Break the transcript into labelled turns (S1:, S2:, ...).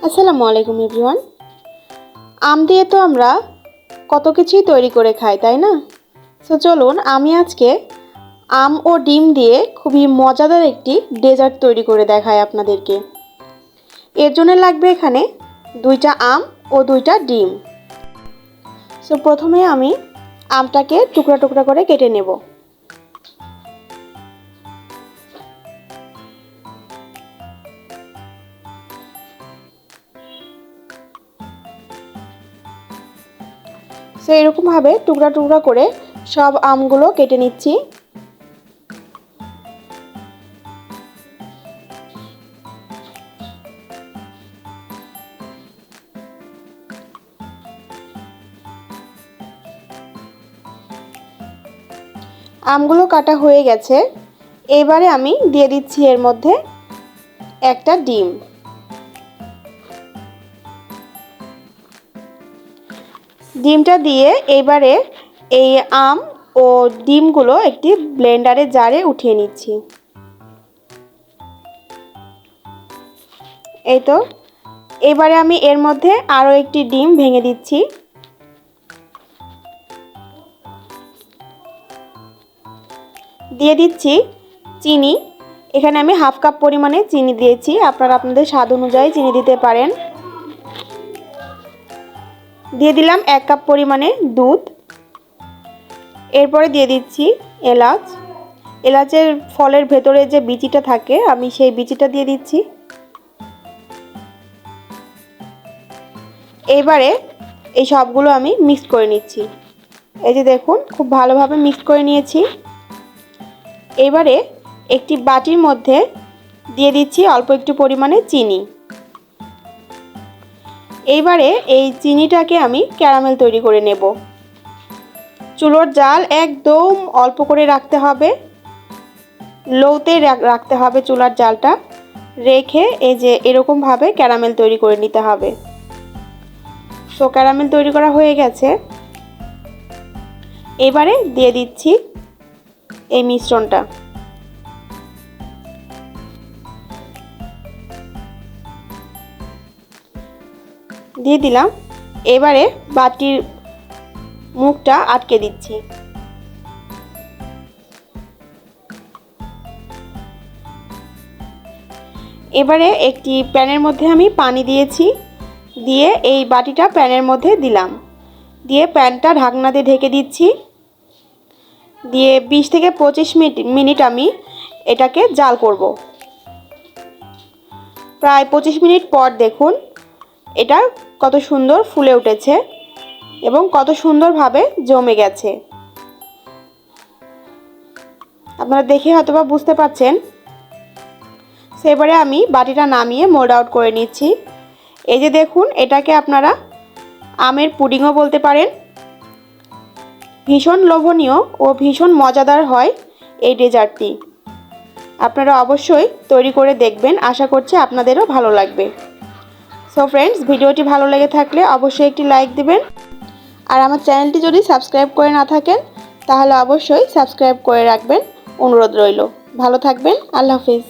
S1: আসসালামু আলাইকুম এভরিওয়ান। আম দিয়ে তো আমরা কত কিছুই তৈরি করে খাই, তাই না? সো চলুন আমি আজকে আম ও ডিম দিয়ে খুবই মজাদার একটি ডেজার্ট তৈরি করে দেখাই আপনাদেরকে। এর জন্য লাগবে এখানে 2টা আম ও 2টা ডিম। সো প্রথমে আমি আমটাকে টুকরা টুকরা করে কেটে নেব। সো এরকমভাবে টুকরা টুকরা করে সব আমগুলো কেটে নিচ্ছি। আমগুলো কাটা হয়ে গেছে। এবারে আমি দিয়ে দিচ্ছি এর মধ্যে একটা ডিম। ডিমটা দিয়ে এবারে এই আম ও ডিমগুলো একটি ব্লেন্ডারের জারে উঠিয়ে নিচ্ছি। এই তো, এবারে আমি এর মধ্যে আরও একটি ডিম ভেঙে দিচ্ছি। দিয়ে দিচ্ছি চিনি। এখানে আমি হাফ কাপ পরিমাণে চিনি দিয়েছি, আপনারা আপনাদের স্বাদ অনুযায়ী চিনি দিতে পারেন। দিয়ে দিলাম 1 কাপ পরিমাণে দুধ। এরপরে দিয়ে দিচ্ছি এলাচ। এলাচের ফলের ভেতরে যে বিচিটা থাকে আমি সেই বিচিটা দিয়ে দিচ্ছি। এবারে এই সবগুলো আমি মিক্স করে নিচ্ছি। এই যে দেখুন, খুব ভালোভাবে মিক্স করে নিয়েছি। এবারে একটি বাটির মধ্যে দিয়ে দিচ্ছি অল্প একটু পরিমাণে চিনি। এইবারে এই চিনিটাকে আমি ক্যারামেল তৈরি করে নেব। চুলোর জাল একদম অল্প করে রাখতে হবে, লোতে রাখতে হবে চুলার জালটা। রেখে এই যে এরকমভাবে ক্যারামেল তৈরি করে নিতে হবে। সো ক্যারামেল তৈরি করা হয়ে গেছে। এবারে দিয়ে দিচ্ছি এই মিশ্রণটা। দিয়ে দিলাম। এবারে বাটির মুখটা আটকে দিচ্ছি। এবারে একটি প্যানের মধ্যে আমি পানি দিয়েছি, দিয়ে এই বাটিটা প্যানের মধ্যে দিলাম। দিয়ে প্যানটা ঢাকনা দিয়ে ঢেকে দিচ্ছি। দিয়ে 20 থেকে 25 মিনিট আমি এটাকে জাল করব। প্রায় 25 মিনিট পর দেখুন এটা কত সুন্দর ফুলে উঠেছে এবং কত সুন্দরভাবে জমে গেছে। আপনারা দেখে হয়তোবা বুঝতে পারছেন। সেবারে আমি বাটিটা নামিয়ে মোল্ড আউট করে নিচ্ছি। এই যে দেখুন, এটাকে আপনারা আমের পুডিংও বলতে পারেন। ভীষণ লোভনীয় ও ভীষণ মজাদার হয় এই ডেজার্টটি। আপনারা অবশ্যই তৈরি করে দেখবেন, আশা করছি আপনাদেরও ভালো লাগবে। সো ফ্রেন্ডস, ভিডিওটি ভালো লেগে থাকলে অবশ্যই একটি লাইক দিবেন। আর আমার চ্যানেলটি যদি সাবস্ক্রাইব করে না থাকেন তাহলে অবশ্যই সাবস্ক্রাইব করে রাখবেন, অনুরোধ রইল। ভালো থাকবেন, আল্লাহ হাফিজ।